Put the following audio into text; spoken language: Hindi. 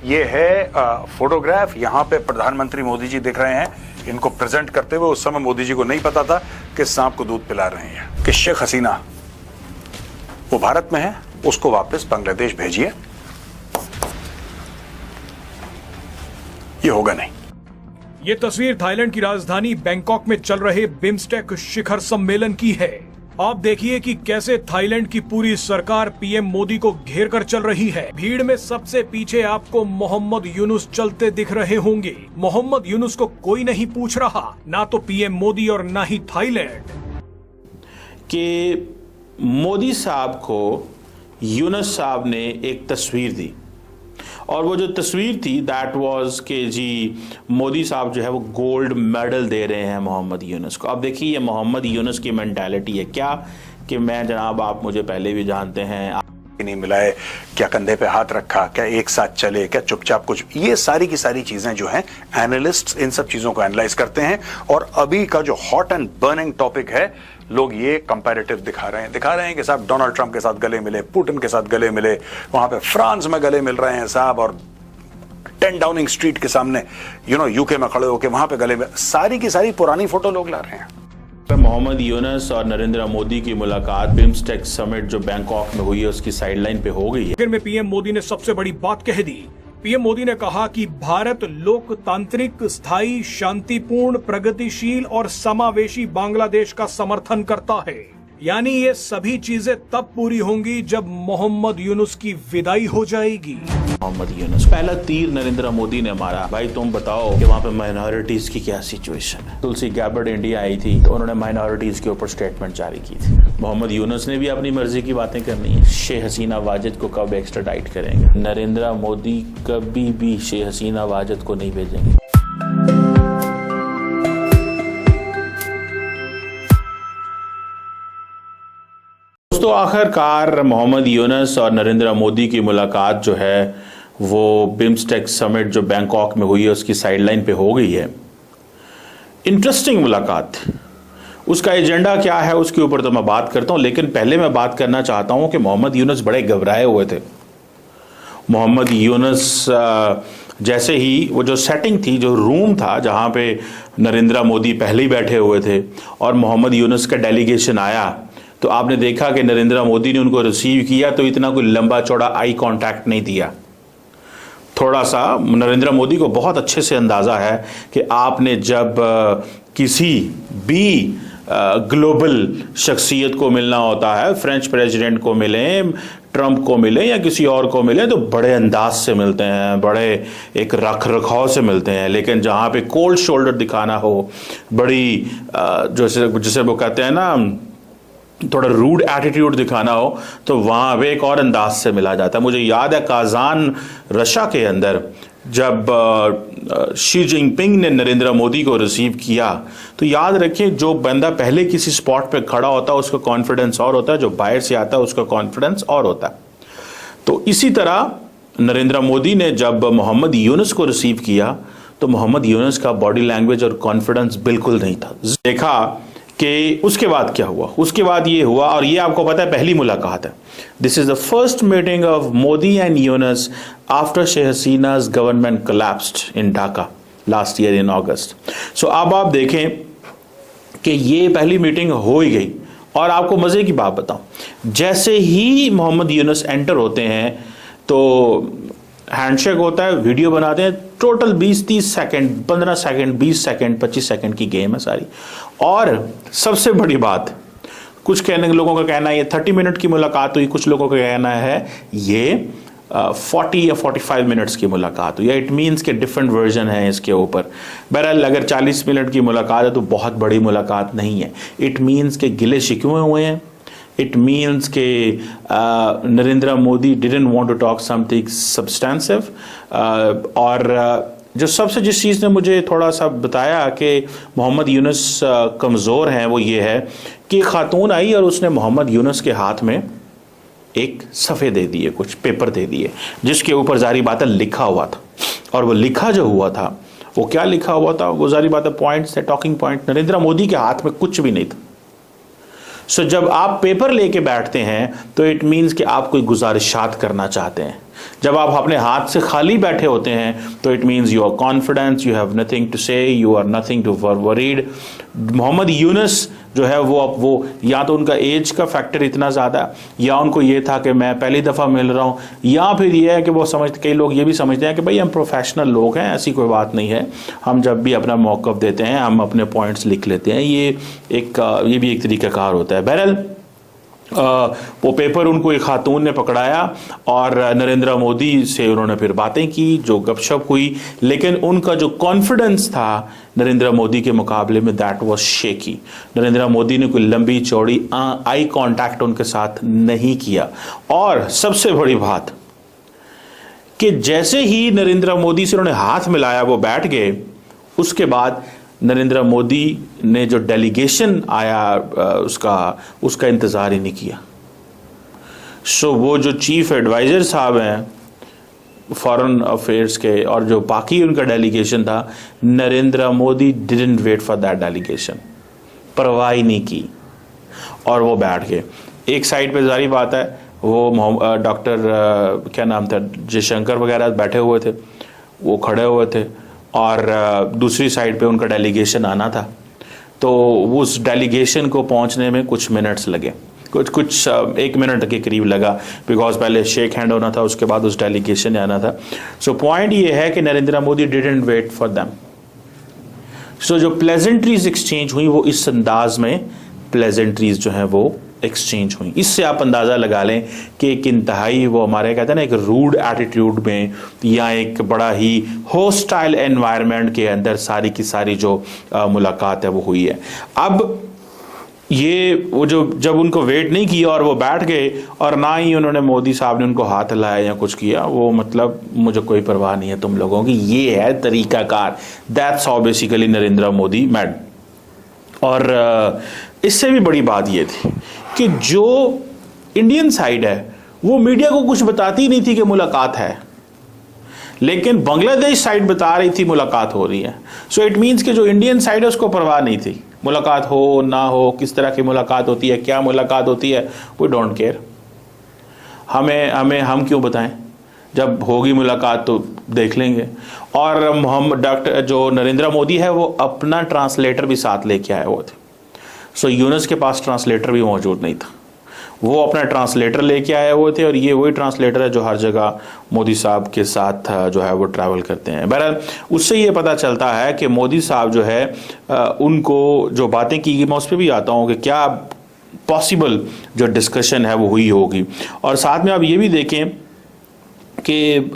ये है फोटोग्राफ। यहाँ पे प्रधानमंत्री मोदी जी दिख रहे हैं, इनको प्रेजेंट करते हुए। उस समय मोदी जी को नहीं पता था कि सांप को दूध पिला रहे हैं। कि शेख हसीना वो भारत में है, उसको वापस बांग्लादेश भेजिए। ये होगा नहीं। ये तस्वीर थाईलैंड की राजधानी बैंकॉक में चल रहे बिम्स्टेक शिखर सम्मेलन की है। आप देखिए कि कैसे थाईलैंड की पूरी सरकार पीएम मोदी को घेर कर चल रही है। भीड़ में सबसे पीछे आपको मोहम्मद यूनुस चलते दिख रहे होंगे। मोहम्मद यूनुस को कोई नहीं पूछ रहा, ना तो पीएम मोदी और ना ही थाईलैंड। कि मोदी साहब को यूनुस साहब ने एक तस्वीर दी, और वो जो तस्वीर थी दैट वाज के जी मोदी साहब जो है वो गोल्ड मेडल दे रहे हैं मोहम्मद यूनुस को। अब देखिए ये मोहम्मद यूनुस की मेंटालिटी है क्या कि मैं जनाब आप मुझे पहले भी जानते हैं, नहीं मिलाए, क्या कंधे पे हाथ रखा, क्या एक साथ चले, क्या चुपचाप कुछ, ये सारी की सारी चीजें जो हैं एनालिस्ट्स इन सब चीजों को एनालाइज करते हैं। और अभी का जो हॉट एंड बर्निंग टॉपिक है, लोग ये कंपैरेटिव दिखा रहे हैं कि साहब डोनाल्ड ट्रंप के साथ गले मिले, पुतिन के साथ गले मिले, वहां पे फ्रांस में गले मिल रहे हैं साहब, और 10 डाउनिंग स्ट्रीट के सामने यूके में खड़े होकर वहां पे गले में, सारी की सारी पुरानी फोटो लोग ला रहे हैं। मोहम्मद यूनुस और नरेंद्र मोदी की मुलाकात बिम्स्टेक समिट जो बैंकॉक में हुई है उसकी साइडलाइन पे हो गई है। आखिर में पीएम मोदी ने सबसे बड़ी बात कह दी। पीएम मोदी ने कहा कि भारत लोकतांत्रिक, स्थायी, शांतिपूर्ण, प्रगतिशील और समावेशी बांग्लादेश का समर्थन करता है। यानी ये सभी चीजें तब पूरी होंगी जब मोहम्मद यूनुस की विदाई हो जाएगी। मोहम्मद यूनुस पहला तीर नरेंद्र मोदी ने मारा, भाई तुम बताओ कि वहाँ पे माइनॉरिटीज की क्या सिचुएशन है। तुलसी गैबर्ड इंडिया आई थी तो उन्होंने माइनॉरिटीज के ऊपर स्टेटमेंट जारी की थी। मोहम्मद यूनुस ने भी अपनी मर्जी की बातें करनी है। शेख हसीना वाजिद को कब एक्स्ट्राडाइट करेंगे? नरेंद्र मोदी कभी भी शेख हसीना वाजिद को नहीं भेजेंगे। दोस्तों आखिरकार मोहम्मद यूनुस और नरेंद्र मोदी की मुलाकात जो है वो बिम्स्टेक समिट जो बैंकॉक में हुई है उसकी साइडलाइन पे हो गई है। इंटरेस्टिंग मुलाकात, उसका एजेंडा क्या है उसके ऊपर तो मैं बात करता हूं, लेकिन पहले मैं बात करना चाहता हूं कि मोहम्मद यूनुस बड़े घबराए हुए थे। मोहम्मद यूनुस जैसे ही वो जो सेटिंग थी, जो रूम था जहां पे नरेंद्र मोदी पहले ही बैठे हुए थे और मोहम्मद यूनुस का डेलीगेशन आया, तो आपने देखा कि नरेंद्र मोदी ने उनको रिसीव किया तो इतना कोई लंबा चौड़ा आई कांटेक्ट नहीं दिया। थोड़ा सा नरेंद्र मोदी को बहुत अच्छे से अंदाज़ा है कि आपने जब किसी भी ग्लोबल शख्सियत को मिलना होता है, फ्रेंच प्रेसिडेंट को मिले, ट्रंप को मिले या किसी और को मिले, तो बड़े अंदाज से मिलते हैं, बड़े एक रख रखाव से मिलते हैं। लेकिन जहाँ पे कोल्ड शोल्डर दिखाना हो, बड़ी जैसे वो कहते हैं ना थोड़ा रूड एटीट्यूड दिखाना हो, तो वहाँ पे एक और अंदाज से मिला जाता है। मुझे याद है काजान रशिया के अंदर जब शी जिनपिंग ने नरेंद्र मोदी को रिसीव किया, तो याद रखें जो बंदा पहले किसी स्पॉट पे खड़ा होता है उसका कॉन्फिडेंस और होता है, जो बाहर से आता है उसका कॉन्फिडेंस और होता है। तो इसी तरह नरेंद्र मोदी ने जब मोहम्मद यूनुस को रिसीव किया तो मोहम्मद यूनुस का बॉडी लैंग्वेज और कॉन्फिडेंस बिल्कुल नहीं था। देखा कि उसके बाद क्या हुआ, उसके बाद ये हुआ, और ये आपको पता है पहली मुलाकात है। This is the first meeting of Modi and Yunus after Sheikh Hasina's government collapsed in Dhaka last year in August. So अब आप देखें कि ये पहली मीटिंग हो ही गई। और आपको मजे की बात बताऊं, जैसे ही मोहम्मद यूनुस एंटर होते हैं तो हैंडशेक होता है, वीडियो बनाते हैं, total 20-30 second, 15 second, 20 second, 25 second की गेम है सारी। और सबसे बड़ी बात, कुछ लोगों का कहना है ये 30 मिनट की मुलाकात हुई, कुछ लोगों का कहना है ये 40 या 45 मिनट्स की मुलाकात हुई। इट मीन्स के डिफरेंट वर्जन है इसके ऊपर। बहरहाल अगर 40 मिनट की मुलाकात है तो बहुत बड़ी मुलाकात नहीं है। इट मीन्स के गिले शिकवे हुए हैं। It means कि Narendra Modi didn't want to talk something substantive। और जो सबसे जिस चीज़ ने मुझे थोड़ा सा बताया कि मोहम्मद यूनुस कमज़ोर हैं वो ये है कि खातून आई और उसने मोहम्मद यूनुस के हाथ में एक सफ़े दे दिए, कुछ पेपर दे दिए जिसके ऊपर ज़ाहिर बात है लिखा हुआ था। और वो लिखा जो हुआ था वो क्या लिखा हुआ था, वो ज़ाहिर बात है पॉइंट्स थे, टॉकिंग पॉइंट। नरेंद्र मोदी के हाथ में कुछ भी नहीं था। सो जब आप पेपर लेके बैठते हैं तो इट मीन्स कि आप कोई गुजारिशात करना चाहते हैं। जब आप अपने हाथ से खाली बैठे होते हैं तो it means you are confidence, you have nothing to say, you are nothing to worried. Mohammad Yunus जो है वो या तो उनका एज का फैक्टर इतना ज़्यादा, या उनको ये था कि मैं पहली दफ़ा मिल रहा हूँ, या फिर ये है कि वो कई लोग ये भी समझते हैं कि भाई हम प्रोफेशनल लोग हैं, ऐसी कोई बात नहीं है, हम जब भी अपना मौक़िफ़ देते हैं हम अपने पॉइंट्स लिख लेते हैं। ये भी एक तरीक़ाकार होता है। बहरहाल वो पेपर उनको एक खातून ने पकड़ाया और नरेंद्र मोदी से उन्होंने फिर बातें की, जो गपशप हुई, लेकिन उनका जो कॉन्फिडेंस था नरेंद्र मोदी के मुकाबले में that was shaky. Narendra Modi ने कोई लंबी चौड़ी आई कांटेक्ट उनके साथ नहीं किया। और सबसे बड़ी बात कि जैसे ही नरेंद्र मोदी से उन्होंने हाथ मिलाया वो बैठ गए, उसके बाद नरेंद्र मोदी ने जो डेलीगेशन आया उसका इंतज़ार ही नहीं किया। सो वो जो चीफ एडवाइज़र साहब हैं फॉरेन अफेयर्स के और जो बाकी उनका डेलीगेशन था, Narendra Modi didn't wait for that delegation, परवाह ही नहीं की और वो बैठ गए। एक साइड पे जारी बात है वो डॉक्टर क्या नाम था, जयशंकर वगैरह बैठे हुए थे, वो खड़े हुए थे, और दूसरी साइड पे उनका डेलीगेशन आना था। तो उस डेलीगेशन को पहुंचने में कुछ मिनट्स लगे, कुछ 1 मिनट के करीब लगा, बिकॉज पहले शेक हैंड होना था, उसके बाद उस डेलीगेशन आना था। सो पॉइंट ये है कि Narendra Modi didn't wait for them. So जो प्लेजेंट्रीज एक्सचेंज हुई वो इस अंदाज में प्लेजेंट्रीज जो हैं वो एक्सचेंज हुई। इससे आप अंदाज़ा लगा लें कि एक इंतहाई वो हमारे कहते हैं ना एक रूड एटीट्यूड में या एक बड़ा ही होस्टाइल एनवायरनमेंट के अंदर सारी की सारी जो मुलाकात है वो हुई है। अब ये वो जो जब उनको वेट नहीं किया और वो बैठ गए और ना ही उन्होंने मोदी साहब ने उनको हाथ हिलाया या कुछ किया, वो मतलब मुझे कोई परवाह नहीं है तुम लोगों की, ये है तरीकाकार। That's how basically Narendra Modi mad. और इससे भी बड़ी बात ये थी कि जो इंडियन साइड है वो मीडिया को कुछ बताती नहीं थी कि मुलाकात है, लेकिन बांग्लादेश साइड बता रही थी मुलाकात हो रही है। सो इट मीन्स कि जो इंडियन साइड है उसको परवाह नहीं थी, मुलाकात हो ना हो, किस तरह की मुलाकात होती है, क्या मुलाकात होती है, वी डोंट केयर। हम क्यों बताएं, जब होगी मुलाकात तो देख लेंगे। और मोहम्मद डॉक्टर जो नरेंद्र मोदी है वो अपना ट्रांसलेटर भी साथ लेके आए हुए थे। सो यूनुस के पास ट्रांसलेटर भी मौजूद नहीं था, वो अपना ट्रांसलेटर लेके आए हुए थे, और ये वही ट्रांसलेटर है जो हर जगह मोदी साहब के साथ जो है वो ट्रैवल करते हैं। बहरहाल उससे ये पता चलता है कि मोदी साहब जो है उनको जो बातें की, मैं उस पर भी आता हूँ कि क्या पॉसिबल जो डिस्कशन है वो हुई होगी। और साथ में आप ये भी देखें कि